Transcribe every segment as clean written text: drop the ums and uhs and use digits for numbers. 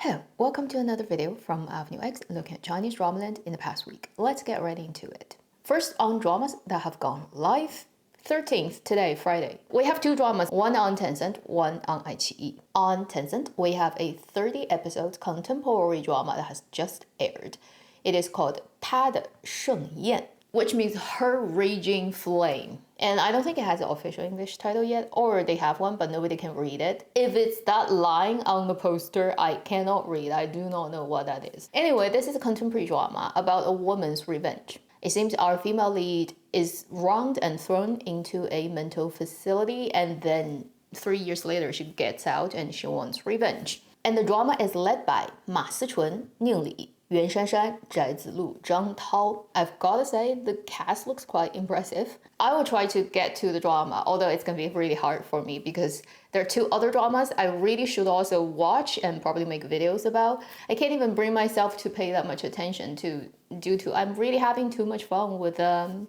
Hello, welcome to another video from Avenue X looking at Chinese dramaland in the past week. Let's get right into it. First on dramas that have gone live. 13th, today, Friday. We have two dramas, one on Tencent, one on iQIYI. On Tencent, we have a 30 episodes contemporary drama that has just aired. It is called 她的盛宴, which means her raging flame. And I don't think it has an official English title yet, or they have one, but nobody can read it. If it's that line on the poster, I cannot read. I do not know what that is. Anyway, this is a contemporary drama about a woman's revenge. It seems our female lead is wronged and thrown into a mental facility, and then 3 years later, she gets out and she wants revenge. And the drama is led by Ma Sichun, Ning Li, Yuan Shanshan, Zhai Zilu, Zhang Tao. I've gotta say, the cast looks quite impressive. I will try to get to the drama, although it's gonna be really hard for me because there are two other dramas I really should also watch and probably make videos about. I can't even bring myself to pay that much attention to due to I'm really having too much fun with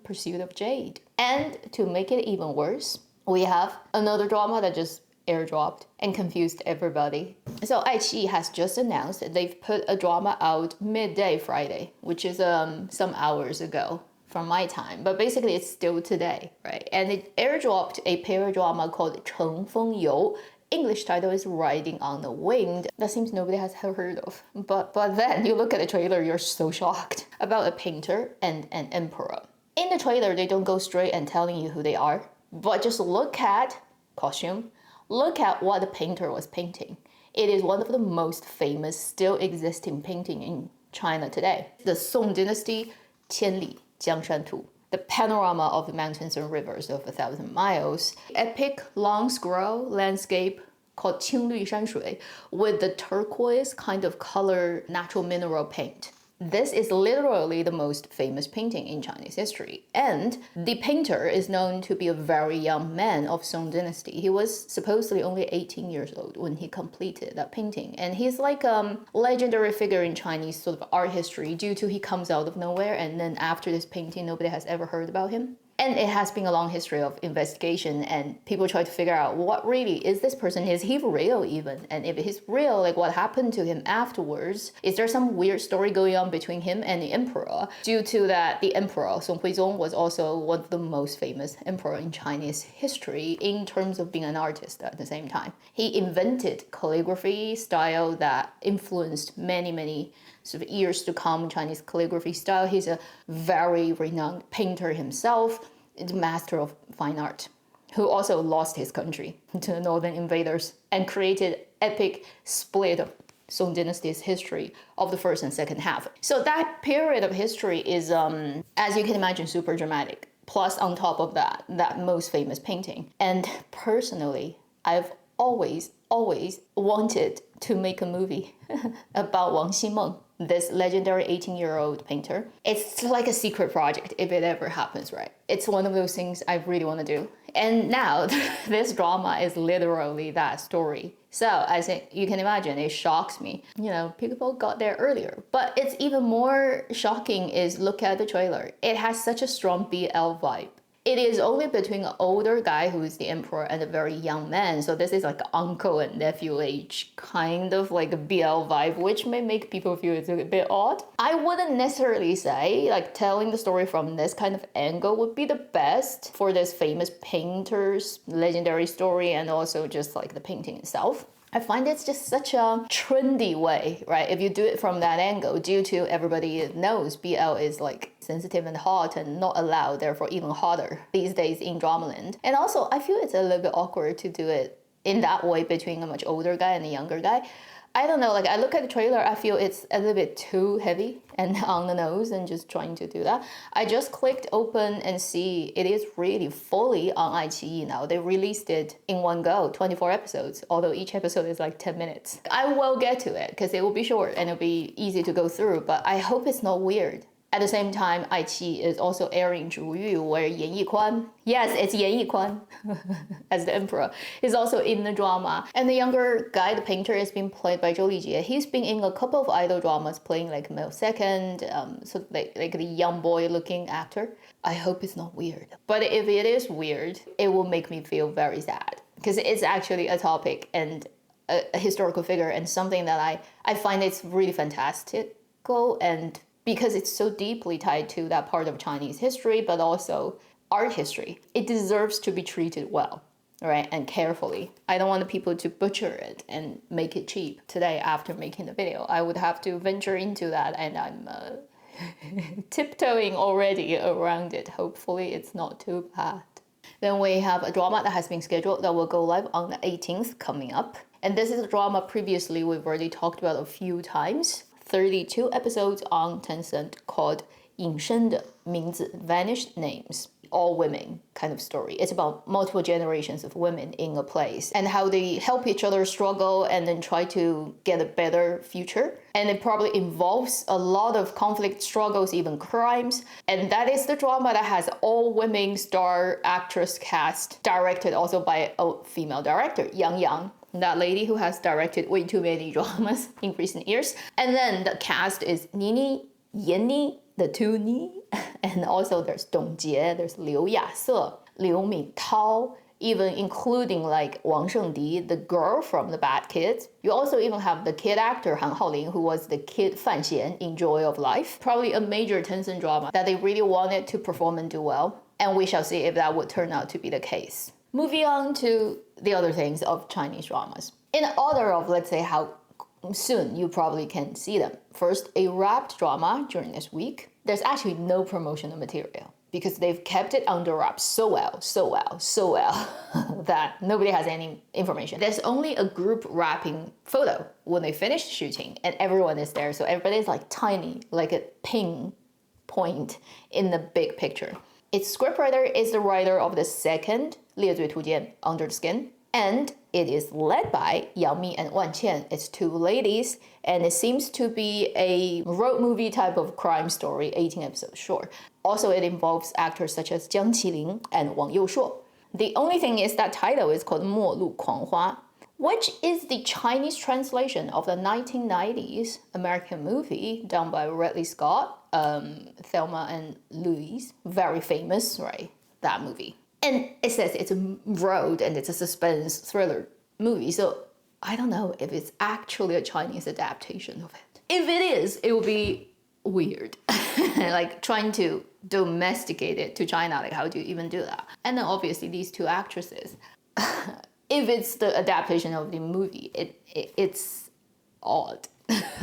Pursuit of Jade. And to make it even worse, we have another drama that just airdropped and confused everybody. So iQIYI has just announced that they've put a drama out midday Friday, which is some hours ago from my time, but basically it's still today, right? And it airdropped a paradrama called Cheng Feng You. English title is Riding on the Wind. That seems nobody has heard of. But then you look at the trailer, you're so shocked. About a painter and an emperor. In the trailer, they don't go straight and telling you who they are, but just look at costume. Look at what the painter was painting. It is one of the most famous still existing painting in China today. The Song Dynasty, Qianli Jiangshan Tu. The panorama of the mountains and rivers of 1,000 miles. Epic long scroll landscape called Qinglü Shanshui with the turquoise kind of color natural mineral paint. This is literally the most famous painting in Chinese history. And the painter is known to be a very young man of Song Dynasty. He was supposedly only 18 years old when he completed that painting. And he's like a legendary figure in Chinese sort of art history due to he comes out of nowhere, and then after this painting, nobody has ever heard about him. And it has been a long history of investigation, and people try to figure out what really is this person? Is he real even? And if he's real, like what happened to him afterwards? Is there some weird story going on between him and the emperor? Due to that, the emperor, Song Huizong, was also one of the most famous emperor in Chinese history in terms of being an artist at the same time. He invented calligraphy style that influenced many sort of years to come Chinese calligraphy style. He's a very renowned painter himself, the master of fine art, who also lost his country to the northern invaders and created epic split of Song Dynasty's history of the first and second half. So that period of history is, as you can imagine, super dramatic. Plus, on top of that, that most famous painting. And personally, I've always wanted to make a movie about Wang Ximeng, this legendary 18-year-old painter. It's like a secret project if it ever happens, right? It's one of those things I really want to do. And now this drama is literally that story. So I think you can imagine it shocks me. You know, people got there earlier. But it's even more shocking is look at the trailer. It has such a strong BL vibe. It is only between an older guy who is the emperor and a very young man. So this is like uncle and nephew age kind of like a BL vibe, which may make people feel it's a bit odd. I wouldn't necessarily say like telling the story from this kind of angle would be the best for this famous painter's legendary story and also just like the painting itself. I find it's just such a trendy way, right? If you do it from that angle, due to everybody knows BL is like sensitive and hot and not allowed, therefore even hotter these days in dramaland. And also, I feel it's a little bit awkward to do it in that way between a much older guy and a younger guy. I don't know, like I look at the trailer, I feel it's a little bit too heavy and on the nose and just trying to do that. I just clicked open and see it is really fully on iQIYI now. They released it in one go, 24 episodes, although each episode is like 10 minutes. I will get to it because it will be short and it'll be easy to go through, but I hope it's not weird. At the same time, iQIYI is also airing Zhu Yu, where Yan Yikuan, yes, it's Yan Yikuan, as the emperor, is also in the drama. And the younger guy, the painter, is being played by Zhou Lijie. He's been in a couple of idol dramas, playing like male second, so like the young boy looking actor. I hope it's not weird. But if it is weird, it will make me feel very sad because it's actually a topic and a historical figure and something that I find it's really fantastical, and because it's so deeply tied to that part of Chinese history, but also art history, it deserves to be treated well, right? And carefully. I don't want the people to butcher it and make it cheap. Today, after making the video, I would have to venture into that, and I'm tiptoeing already around it. Hopefully it's not too bad. Then we have a drama that has been scheduled that will go live on the 18th coming up. And this is a drama previously we've already talked about a few times. 32 episodes on Tencent called 隐身的名字, Vanished Names. All women kind of story. It's about multiple generations of women in a place and how they help each other struggle and then try to get a better future. And it probably involves a lot of conflict, struggles, even crimes. And that is the drama that has all women star actress cast, directed also by a female director, Yang. That lady who has directed way too many dramas in recent years. And then the cast is Nini, Yenni, the two Ni, and also there's Dong Jie, there's Liu Yase, Liu Mingtao, even including like Wang Shengdi, the girl from The Bad Kids. You also even have the kid actor Han Haoling, who was the kid Fan Xian in Joy of Life. Probably a major Tencent drama that they really wanted to perform and do well. And we shall see if that would turn out to be the case. Moving on to the other things of Chinese dramas. In order of, let's say, how soon you probably can see them. First, a wrapped drama during this week. There's actually no promotional material because they've kept it under wraps so well that nobody has any information. There's only a group wrapping photo when they finish shooting and everyone is there. So everybody's like tiny, like a pin point in the big picture. Its scriptwriter is the writer of the second 猎罪图鉴 Under the Skin, and it is led by Yang Mi and Wan Qian. It's two ladies, and it seems to be a road movie type of crime story, 18 episodes short. Also, it involves actors such as Jiang Qilin and Wang Youshuo. The only thing is that title is called Lu Kuang Hua, which is the Chinese translation of the 1990s American movie done by Ridley Scott, Thelma and Louise, very famous, right? That movie. And it says it's a road and it's a suspense thriller movie, so I don't know if it's actually a Chinese adaptation of it. If it is, it will be weird. Like trying to domesticate it to China, like how do you even do that? And then obviously these two actresses, if it's the adaptation of the movie, it's odd.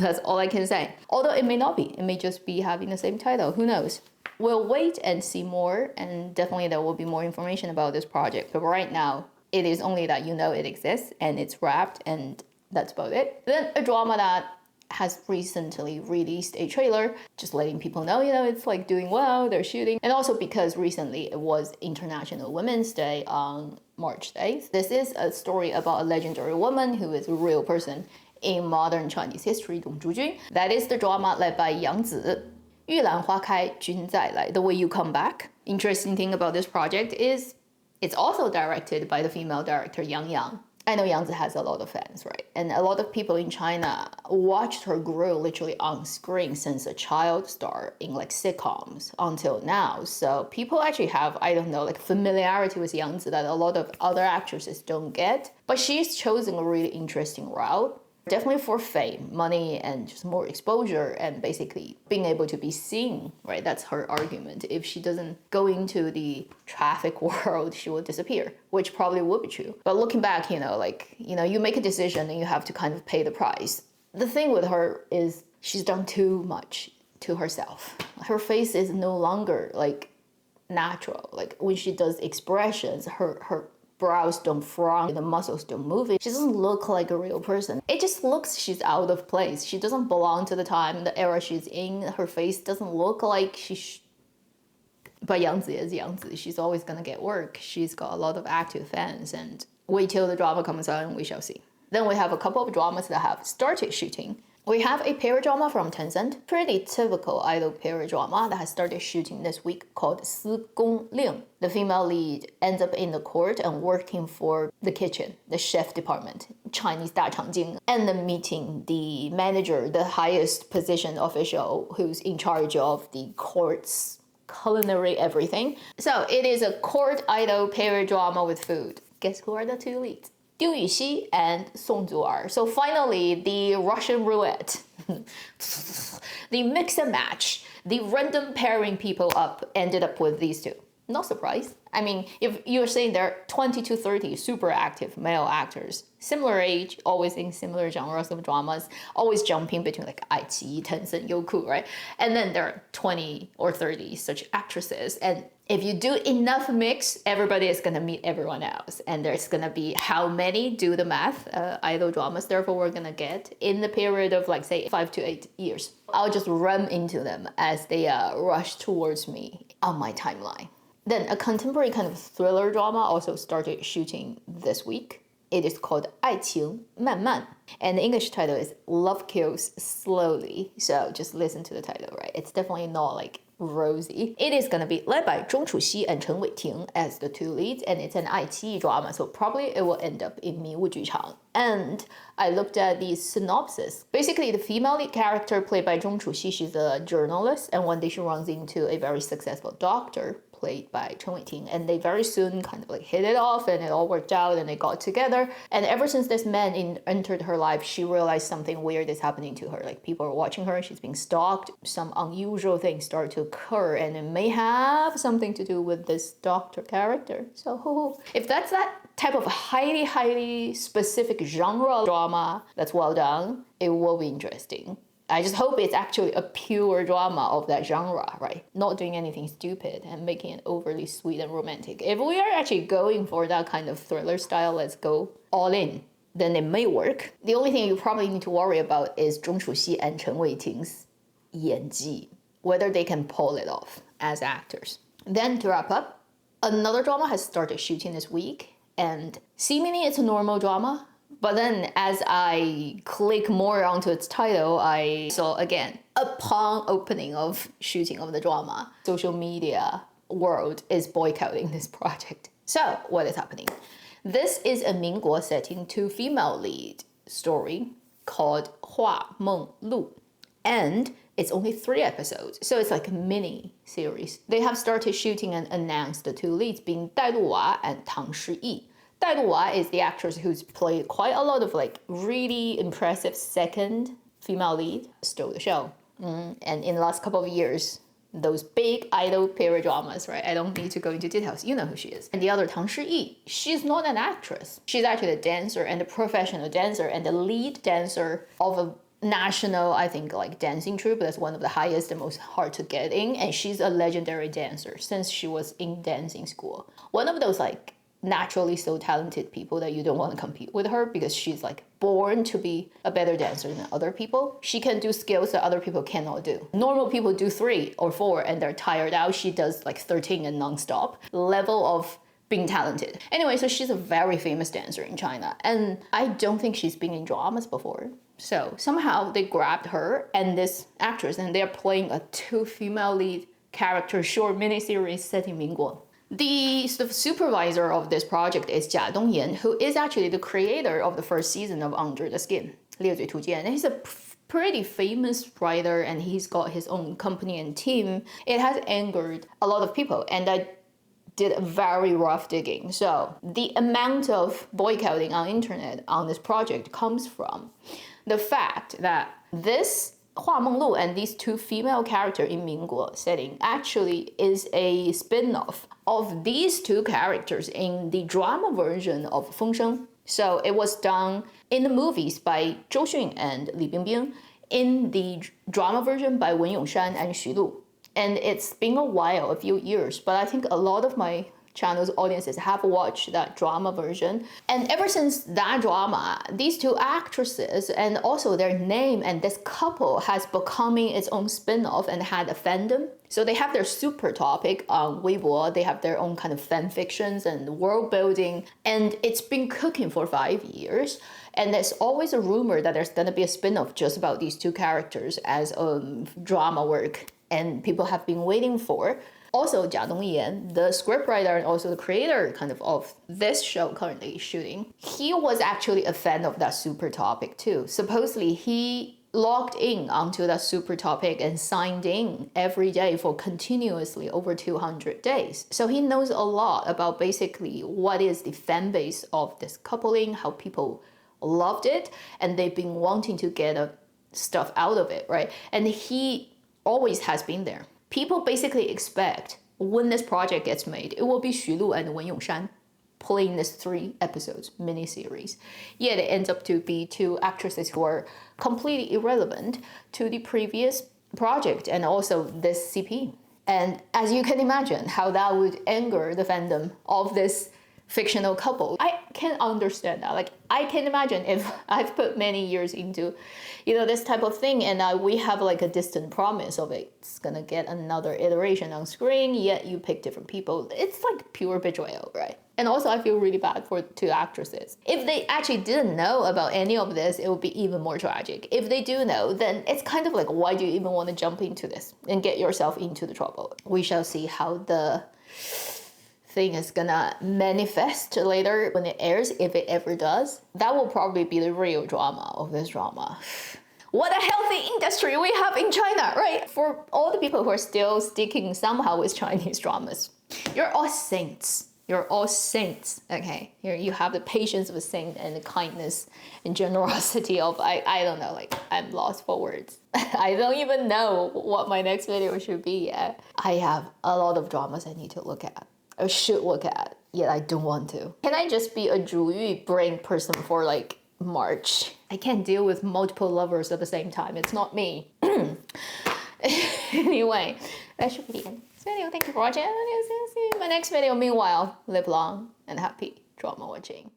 That's all I can say. Although it may not be. It may just be having the same title. Who knows? We'll wait and see more, and definitely there will be more information about this project. But right now, it is only that you know it exists and it's wrapped, and that's about it. Then a drama that has recently released a trailer, just letting people know, it's like doing well, they're shooting. And also because recently it was International Women's Day on March 8th. This is a story about a legendary woman who is a real person in modern Chinese history, Dong Zhujun. That is the drama led by Yang Zi. 玉兰花开君再来, The Way You Come Back. Interesting thing about this project is it's also directed by the female director Yang. I know Yang Zi has a lot of fans, right? And a lot of people in China watched her grow literally on screen since a child star in like sitcoms until now. So people actually have, I don't know, like familiarity with Yang Zi that a lot of other actresses don't get. But she's chosen a really interesting route. Definitely for fame, money, and just more exposure, and basically being able to be seen, right? That's her argument. If she doesn't go into the traffic world, she will disappear, which probably would be true. But looking back, you make a decision and you have to kind of pay the price. The thing with her is she's done too much to herself. Her face is no longer like natural. Like when she does expressions, her brows don't frown, the muscles don't move. She doesn't look like a real person. It just looks she's out of place. She doesn't belong to the time, the era she's in. Her face doesn't look like But Yang Zi is Yang Zi. She's always gonna get work. She's got a lot of active fans, and wait till the drama comes out and we shall see. Then we have a couple of dramas that have started shooting. We have a period drama from Tencent, pretty typical idol period drama that has started shooting this week called Si Gong Ling. The female lead ends up in the court and working for the kitchen, the chef department, Chinese 大长今, and then meeting the manager, the highest position official who's in charge of the court's culinary everything. So it is a court idol period drama with food. Guess who are the two leads? Liu Yuxi and Song Zu'er. So finally, the Russian roulette, the mix and match, the random pairing people up ended up with these two. Not surprised. I mean, if you're saying they're 20 to 30 super active male actors, similar age, always in similar genres of dramas, always jumping between like Aiqi, Tencent, Youku, right? And then there are 20 or 30 such actresses. And if you do enough mix, everybody is going to meet everyone else. And there's going to be how many, do the math, idol dramas, therefore we're going to get in the period of like, say, 5 to 8 years. I'll just run into them as they rush towards me on my timeline. Then a contemporary kind of thriller drama also started shooting this week. It is called 爱情慢慢, and the English title is Love Kills Slowly. So just listen to the title, right? It's definitely not like rosy. It is gonna be led by Zhong Chuxi and Chen Weiting as the two leads, and it's an iQIYI drama, so probably it will end up in 迷雾剧场. And I looked at the synopsis. Basically, the female lead character played by Zhong Chuxi, she's a journalist, and one day she runs into a very successful doctor played by Chen Weiting, and they very soon kind of like hit it off, and it all worked out, and they got together. And ever since this man entered her life, she realized something weird is happening to her. Like people are watching her, she's being stalked, some unusual things start to occur, and it may have something to do with this doctor character. So if that's that type of highly specific genre drama that's well done, it will be interesting. I just hope it's actually a pure drama of that genre, right? Not doing anything stupid and making it overly sweet and romantic. If we are actually going for that kind of thriller style, let's go all in, then it may work. The only thing you probably need to worry about is Zhong Chuxi and Chen Weiting's 演技, whether they can pull it off as actors. Then to wrap up, another drama has started shooting this week, and seemingly it's a normal drama. But then as I click more onto its title, I saw again, upon opening of shooting of the drama, social media world is boycotting this project. So what is happening? This is a Mingguo setting two female lead story called Hua Meng Lu. And it's only 3 episodes, so it's like a mini series. They have started shooting and announced the two leads being Dai Luwa and Tang Shiyi. Dai Luwa is the actress who's played quite a lot of like really impressive second female lead, stole the show. And in the last couple of years, those big idol period dramas, right? I don't need to go into details. You know who she is. And the other, Tang Shiyi, she's not an actress. She's actually a dancer and a professional dancer and the lead dancer of a national, I think, like dancing troupe. That's one of the highest and most hard to get in. And she's a legendary dancer since she was in dancing school. One of those like naturally so talented people that you don't want to compete with her because she's like born to be a better dancer than other people. She can do skills that other people cannot do. Normal people do 3 or 4 and they're tired out. She does like 13 and non-stop. Level of being talented. Anyway, so she's a very famous dancer in China, and I don't think she's been in dramas before. So somehow they grabbed her and this actress, and they're playing a 2 female lead character short miniseries set in Mingguo. The sort of supervisor of this project is Jia Dongyan, who is actually the creator of the first season of Under the Skin, 猎嘴图鉴. And he's a pretty famous writer, and he's got his own company and team. It has angered a lot of people, and I did very rough digging. So the amount of boycotting on internet on this project comes from the fact that this Hua Menglu and these 2 female characters in Mingguo setting actually is a spin-off of these 2 characters in the drama version of Fengsheng. So it was done in the movies by Zhou Xun and Li Bingbing, in the drama version by Wen Yongshan and Xu Lu. And it's been a while, a few years, but I think a lot of my channel's audiences have watched that drama version. And ever since that drama, these 2 actresses and also their name and this couple has becoming its own spin-off and had a fandom. So they have their super topic on Weibo, they have their own kind of fan fictions and world building, and it's been cooking for 5 years. And there's always a rumor that there's gonna be a spin-off just about these 2 characters as drama work, and people have been waiting for. Also, Jia Dongyan, the scriptwriter and also the creator of this show currently shooting, he was actually a fan of that super topic too. Supposedly, he logged in onto that super topic and signed in every day for continuously over 200 days. So he knows a lot about basically what is the fan base of this coupling, how people loved it, and they've been wanting to get stuff out of it, right? And he always has been there. People basically expect when this project gets made, it will be Xu Lu and Wen Yongshan playing this 3 episodes miniseries. Yet it ends up to be 2 actresses who are completely irrelevant to the previous project and also this CP. And as you can imagine, how that would anger the fandom of this fictional couple. I can understand that. Like, I can imagine if I've put many years into, this type of thing, and we have like a distant promise of it's gonna get another iteration on screen, yet you pick different people. It's like pure betrayal, right? And also I feel really bad for 2 actresses. If they actually didn't know about any of this, it would be even more tragic. If they do know, then it's kind of like, why do you even want to jump into this and get yourself into the trouble? We shall see how the thing is gonna manifest later when it airs, if it ever does. That will probably be the real drama of this drama. What a healthy industry we have in China, right? For all the people who are still sticking somehow with Chinese dramas, you're all saints. You're all saints, okay? You have the patience of a saint and the kindness and generosity of, I don't know, like, I'm lost for words. I don't even know what my next video should be yet. I have a lot of dramas I need to look at. I should look at, yet I don't want to. Can I just be a Zhu Yu brain person for like March? I can't deal with multiple lovers at the same time. It's not me. Anyway, that should be the end. So anyway, thank you for watching. See you in my next video. Meanwhile, live long and happy drama watching.